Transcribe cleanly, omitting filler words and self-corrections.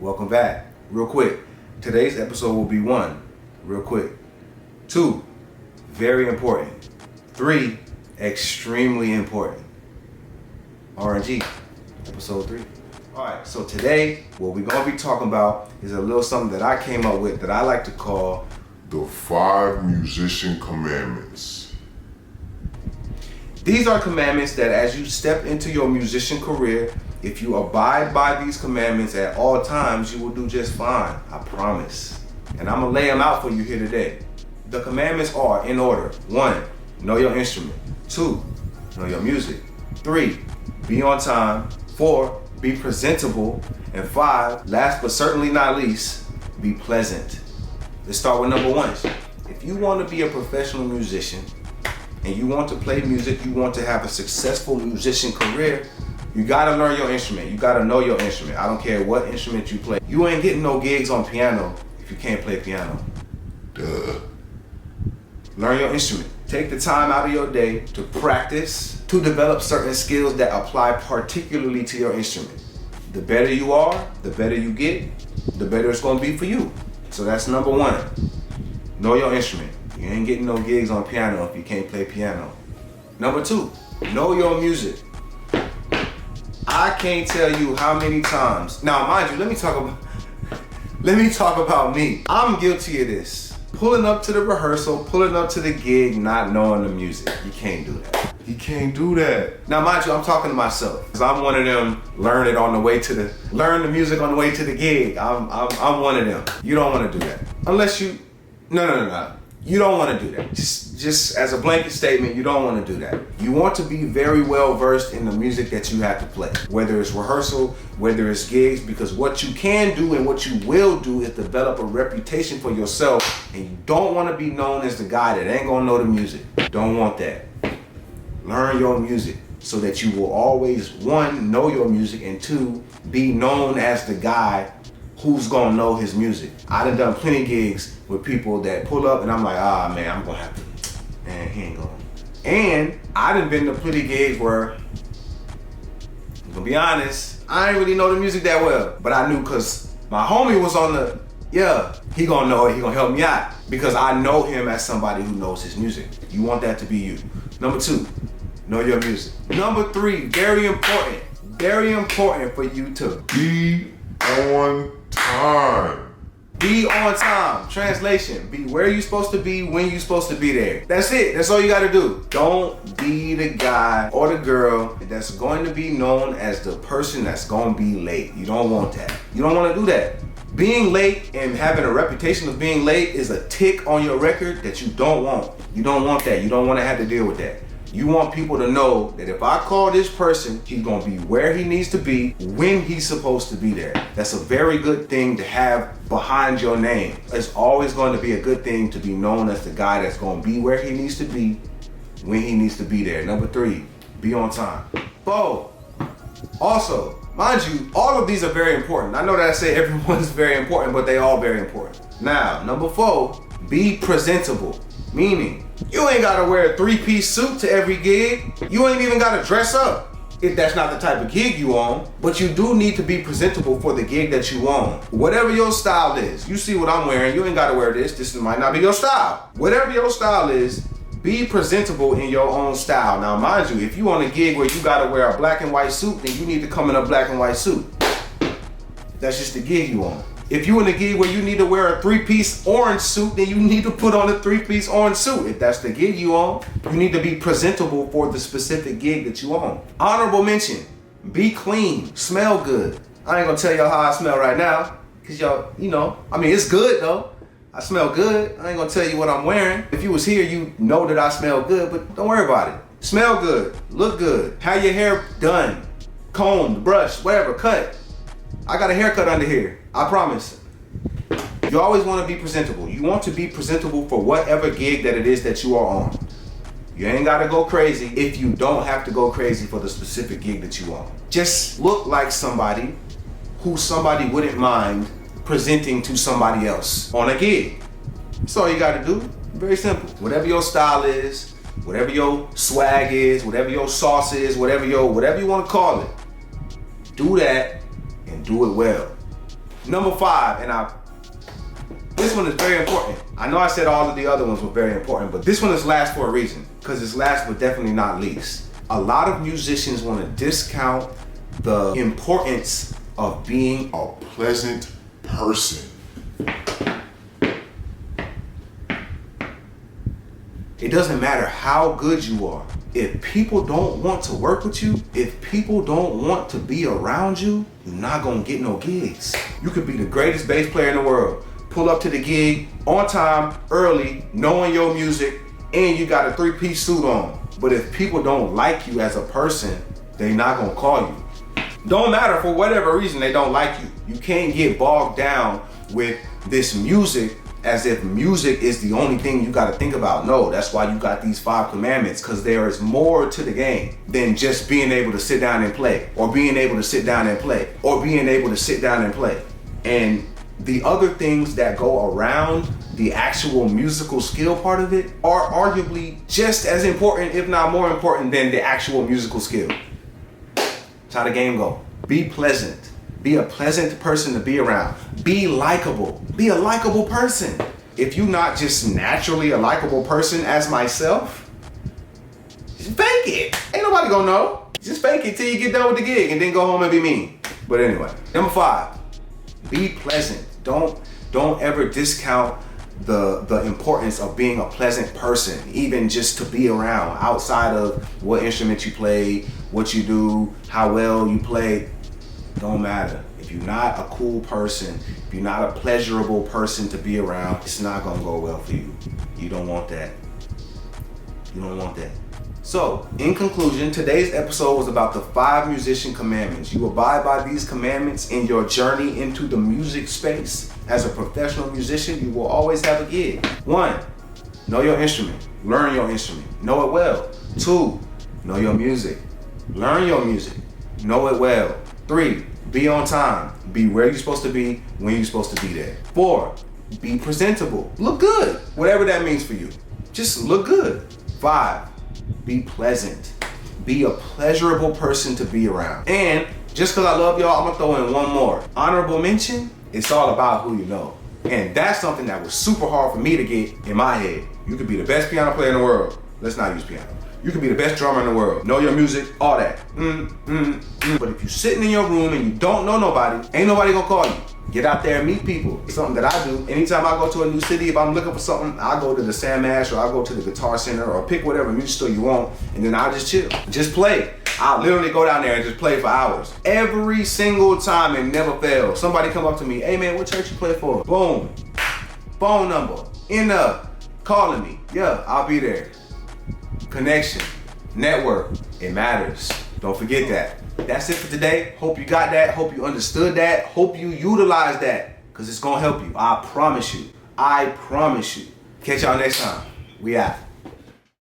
Welcome back. Real quick, today's episode will be 1, real quick. 2, very important. 3, extremely important. RNG, episode 3. Alright, so today, what we're going to be talking about is a little something that I came up with that I like to call the 5 musician commandments. These are commandments that as you step into your musician career, if you abide by these commandments at all times, you will do just fine. I promise. And I'm going to lay them out for you here today. The commandments are in order. 1, know your instrument. 2, know your music. 3, be on time. 4, be presentable. And 5, last but certainly not least, be pleasant. Let's start with number 1. If you want to be a professional musician and you want to play music, you want to have a successful musician career, you gotta learn your instrument. You gotta know your instrument. I don't care what instrument you play. You ain't getting no gigs on piano if you can't play piano. Duh. Learn your instrument. Take the time out of your day to practice, to develop certain skills that apply particularly to your instrument. The better you are, the better you get, the better it's gonna be for you. So that's number 1. Know your instrument. You ain't getting no gigs on piano if you can't play piano. Number 2, know your music. I can't tell you how many times. Now, mind you, let me talk about me. I'm guilty of this. Pulling up to the rehearsal, pulling up to the gig, not knowing the music. You can't do that. You can't do that. Now, mind you, I'm talking to myself. Cause I'm one of them. Learn the music on the way to the gig. I'm one of them. You don't want to do that, unless you. No. You don't want to do that. Just as a blanket statement, you don't want to do that. You want to be very well versed in the music that you have to play, whether it's rehearsal, whether it's gigs, because what you can do and what you will do is develop a reputation for yourself, and you don't want to be known as the guy that ain't gonna know the music. Don't want that. Learn your music so that you will always, 1, know your music, and 2, be known as the guy who's gonna know his music. I done plenty of gigs with people that pull up and I'm like, man, I'm gonna have to, man, he ain't going. And I done been to plenty of gigs where, I'm gonna be honest, I ain't really know the music that well, but I knew cause my homie was on the, he gonna know it, he gonna help me out because I know him as somebody who knows his music. You want that to be you. Number 2, know your music. Number 3, very important for you to be on time. Be on time. Translation, be where you're supposed to be, when you're supposed to be there. That's it. That's all you gotta do. Don't be the guy or the girl that's going to be known as the person that's gonna be late. You don't want that. You don't wanna do that. Being late and having a reputation of being late is a tick on your record that you don't want. You don't want that. You don't wanna have to deal with that. You want people to know that if I call this person, he's gonna be where he needs to be, when he's supposed to be there. That's a very good thing to have behind your name. It's always going to be a good thing to be known as the guy that's gonna be where he needs to be, when he needs to be there. Number 3, be on time. 4, also, mind you, all of these are very important. I know that I say everyone's very important, but they all very important. Now, number 4, be presentable. Meaning, you ain't gotta wear a 3-piece suit to every gig. You ain't even gotta dress up if that's not the type of gig you on. But you do need to be presentable for the gig that you on. Whatever your style is, you see what I'm wearing, you ain't gotta wear this. This might not be your style. Whatever your style is, be presentable in your own style. Now, mind you, if you on a gig where you gotta wear a black and white suit, then you need to come in a black and white suit. That's just the gig you on. If you in a gig where you need to wear a 3-piece orange suit, then you need to put on a 3-piece orange suit. If that's the gig you on, you need to be presentable for the specific gig that you on. Honorable mention, be clean, smell good. I ain't gonna tell y'all how I smell right now, cause y'all, it's good though. I smell good. I ain't gonna tell you what I'm wearing. If you was here, you know that I smell good, but don't worry about it. Smell good, look good, have your hair done, combed, brushed, whatever, cut. I got a haircut under here, I promise. You always want to be presentable. You want to be presentable for whatever gig that it is that you are on. You ain't got to go crazy if you don't have to go crazy for the specific gig that you on. Just look like somebody who somebody wouldn't mind presenting to somebody else on a gig. That's all you got to do. Very simple. Whatever your style is, whatever your swag is, whatever your sauce is, whatever you want to call it, do that and do it well. Number 5, this one is very important. I know I said all of the other ones were very important, but this one is last for a reason, because it's last but definitely not least. A lot of musicians want to discount the importance of being A pleasant person. It doesn't matter how good you are. If people don't want to work with you, if people don't want to be around you, you're not gonna get no gigs. You could be the greatest bass player in the world, pull up to the gig on time, early, knowing your music, and you got a 3-piece suit on. But if people don't like you as a person, they not gonna call you. Don't matter, for whatever reason they don't like you. You can't get bogged down with this music as if music is the only thing you gotta think about. No, that's why you got these 5 commandments, because there is more to the game than just being able to sit down and play, or being able to sit down and play, or being able to sit down and play. And the other things that go around the actual musical skill part of it are arguably just as important, if not more important, than the actual musical skill. That's how the game go. Be pleasant. Be a pleasant person to be around. Be likable. Be a likable person. If you're not just naturally a likable person as myself, just fake it. Ain't nobody gonna know. Just fake it till you get done with the gig and then go home and be mean. But anyway, number 5, be pleasant. Don't ever discount the importance of being a pleasant person, even just to be around, outside of what instrument you play, what you do, how well you play. Don't matter. If you're not a cool person, if you're not a pleasurable person to be around, it's not gonna go well for you. You don't want that. You don't want that. So, in conclusion, today's episode was about the 5 musician commandments. You abide by these commandments in your journey into the music space. As a professional musician, you will always have a gig. 1, know your instrument. Learn your instrument. Know it well. 2, know your music. Learn your music. Know it well. 3, be on time. Be where you're supposed to be, when you're supposed to be there. 4, be presentable. Look good. Whatever that means for you. Just look good. 5, be pleasant. Be a pleasurable person to be around. And just because I love y'all, I'm gonna throw in one more. Honorable mention, it's all about who you know. And that's something that was super hard for me to get in my head. You could be the best piano player in the world. Let's not use piano. You could be the best drummer in the world. Know your music, all that. But if you're sitting in your room and you don't know nobody, ain't nobody gonna call you. Get out there and meet people. It's something that I do. Anytime I go to a new city, if I'm looking for something, I go to the Sam Ash, or I go to the Guitar Center, or pick whatever music store you want, and then I'll just chill. Just play. I'll literally go down there and just play for hours. Every single time, it never fails. Somebody come up to me, hey man, what church you play for? Boom. Phone number. End up calling me. Yeah, I'll be there. Connection. Network. It matters. Don't forget that. That's it for today. Hope you got that. Hope you understood that. Hope you utilize that, because it's going to help you. I promise you. I promise you. Catch y'all next time. We out.